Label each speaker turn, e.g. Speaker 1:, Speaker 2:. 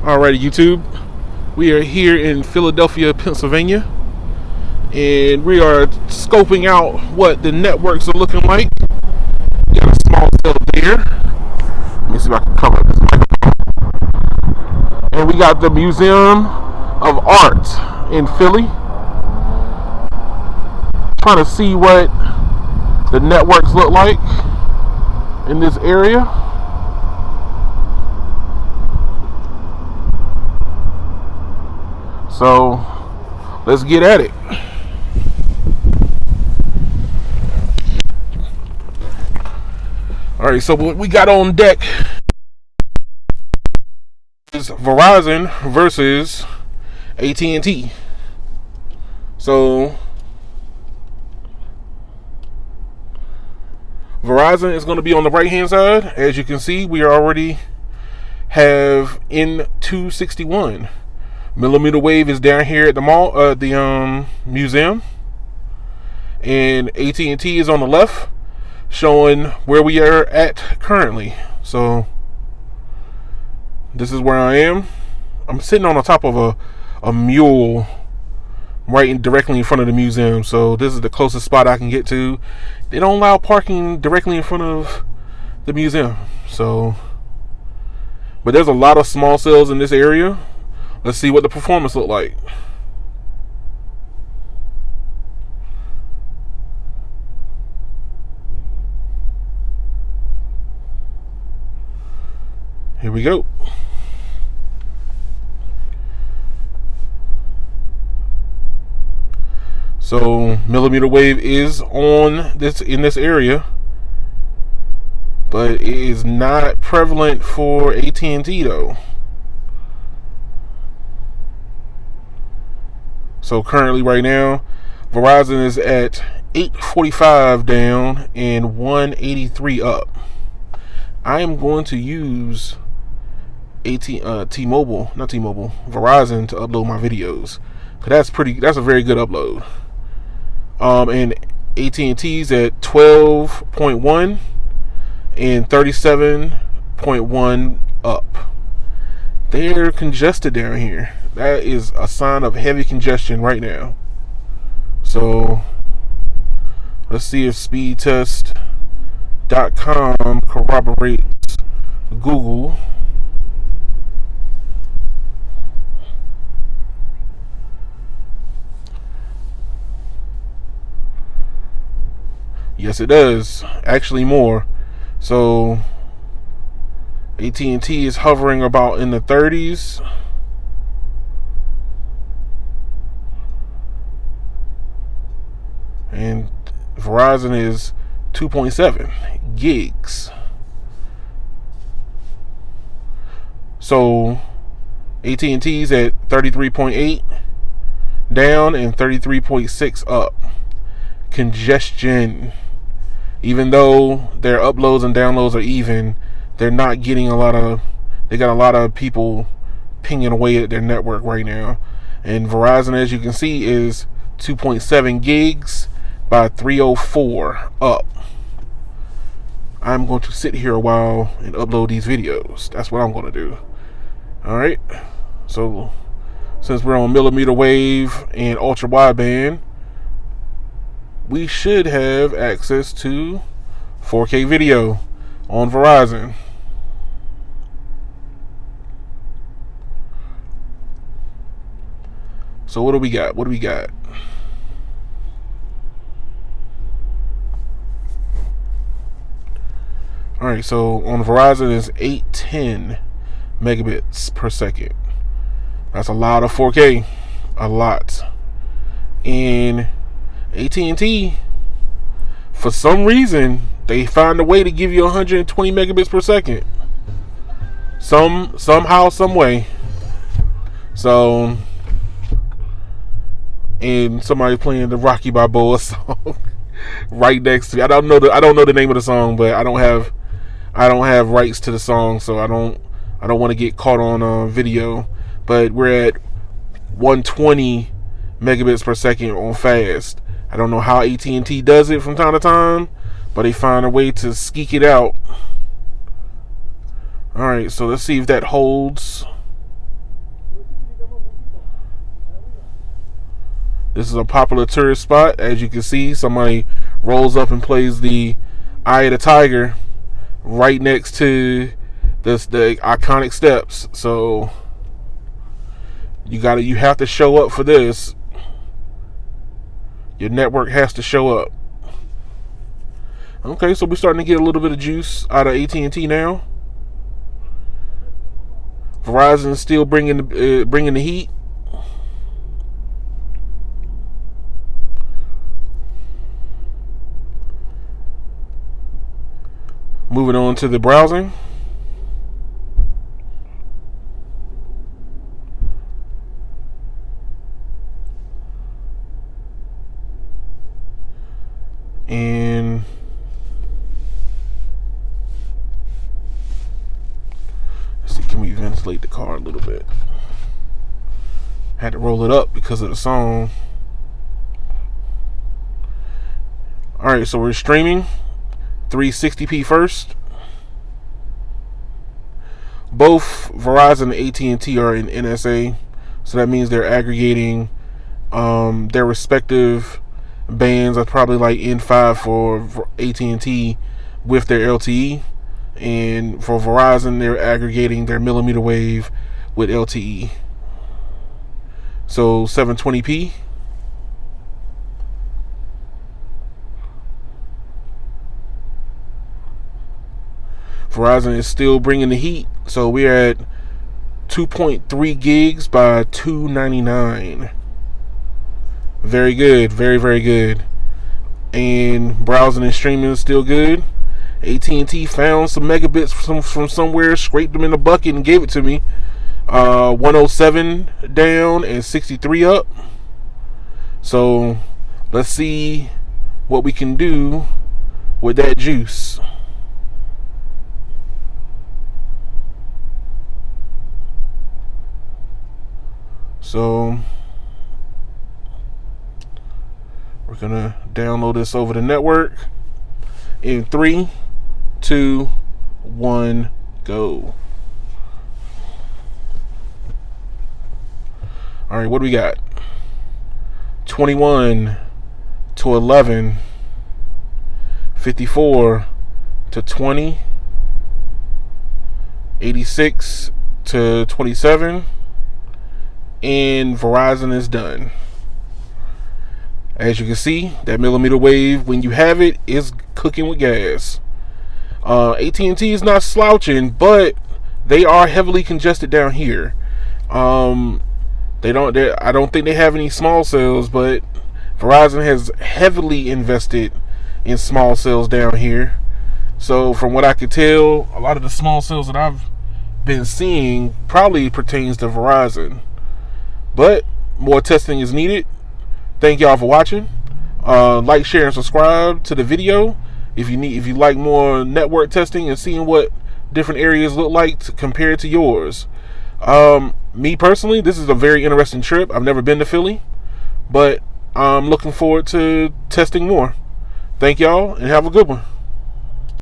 Speaker 1: Alrighty, YouTube. We are here in Philadelphia, Pennsylvania, and we are scoping out what the networks are looking like. Got a small cell there. Let me see if I can cover this microphone. And we got the Museum of Art in Philly. Trying to see what the networks look like in this area. So let's get at it. All right, so what we got on deck is Verizon versus AT&T. So Verizon is going to be on the right hand side. As you can see, we already have N261. Millimeter wave is down here at the mall, the museum, and AT&T is on the left, showing where we are at currently. So this is where I am. I'm sitting on the top of a mule, directly in front of the museum. So this is the closest spot I can get to. They don't allow parking directly in front of the museum. So, but there's a lot of small cells in this area. Let's see what the performance look like. Here we go. So millimeter wave is on this in this area, but it is not prevalent for AT&T though. So currently right now, Verizon is at 845 down and 183 up. I am going to use Verizon to upload my videos. That's a very good upload. And AT&T's at 12.1 and 37.1 up. They're congested down here. That is a sign of heavy congestion right now. So let's see if speedtest.com corroborates Google. Yes, it does. Actually more. So AT&T is hovering about in the 30s. And Verizon is 2.7 gigs. So AT&T's at 33.8 down and 33.6 up. Congestion. Even though their uploads and downloads are even, they're not getting they got a lot of people pinging away at their network right now. And Verizon, as you can see, is 2.7 gigs by 304 up. I'm going to sit here a while and upload these videos. That's what I'm going to do. Alright. So since we're on millimeter wave and ultra wideband, we should have access to 4K video on Verizon. So what do we got? Alright, so on Verizon is 810 megabits per second. That's a lot of 4K. A lot. And AT&T, for some reason, they find a way to give you 120 megabits per second. Somehow, some way. So, and somebody playing the Rocky Balboa song right next to me. I don't know the name of the song, but I don't have rights to the song, so I don't want to get caught on video. But we're at 120 megabits per second on fast. I don't know how AT&T does it from time to time, but they find a way to skeek it out. Alright, so let's see if that holds. This is a popular tourist spot. As you can see, somebody rolls up and plays the Eye of the Tiger right next to the iconic steps. So you have to show up for this. Your network has to show up. Okay, so we're starting to get a little bit of juice out of AT&T now. Verizon is still bringing the heat. Moving on to the browsing. And let's see, can we ventilate the car a little bit? Had to roll it up because of the song. Alright, so we're streaming 360p first. Both Verizon and AT&T are in NSA, so that means they're aggregating their respective bands. Are probably like N5 for AT&T with their LTE, and for Verizon they're aggregating their millimeter wave with LTE. So 720p. Verizon is still bringing the heat, so we're at 2.3 gigs by $2.99. Very good, very, very good. And browsing and streaming is still good. AT&T found some megabits from somewhere, scraped them in the bucket and gave it to me. 107 down and 63 up. So let's see what we can do with that juice. So we're gonna download this over the network in 3, 2, 1, go. All right, what do we got? 21 to 11, 54 to 20, 86 to 27, and Verizon is done. As you can see, that millimeter wave, when you have it, is cooking with gas. AT&T is not slouching, but they are heavily congested down here. I don't think they have any small cells, but Verizon has heavily invested in small cells down here. So from what I could tell, a lot of the small cells that I've been seeing probably pertains to Verizon. But more testing is needed. Thank y'all for watching. Like, share, and subscribe to the video if you like more network testing and seeing what different areas look like compared to yours. Me personally, this is a very interesting trip. I've never been to Philly, but I'm looking forward to testing more. Thank y'all and have a good one.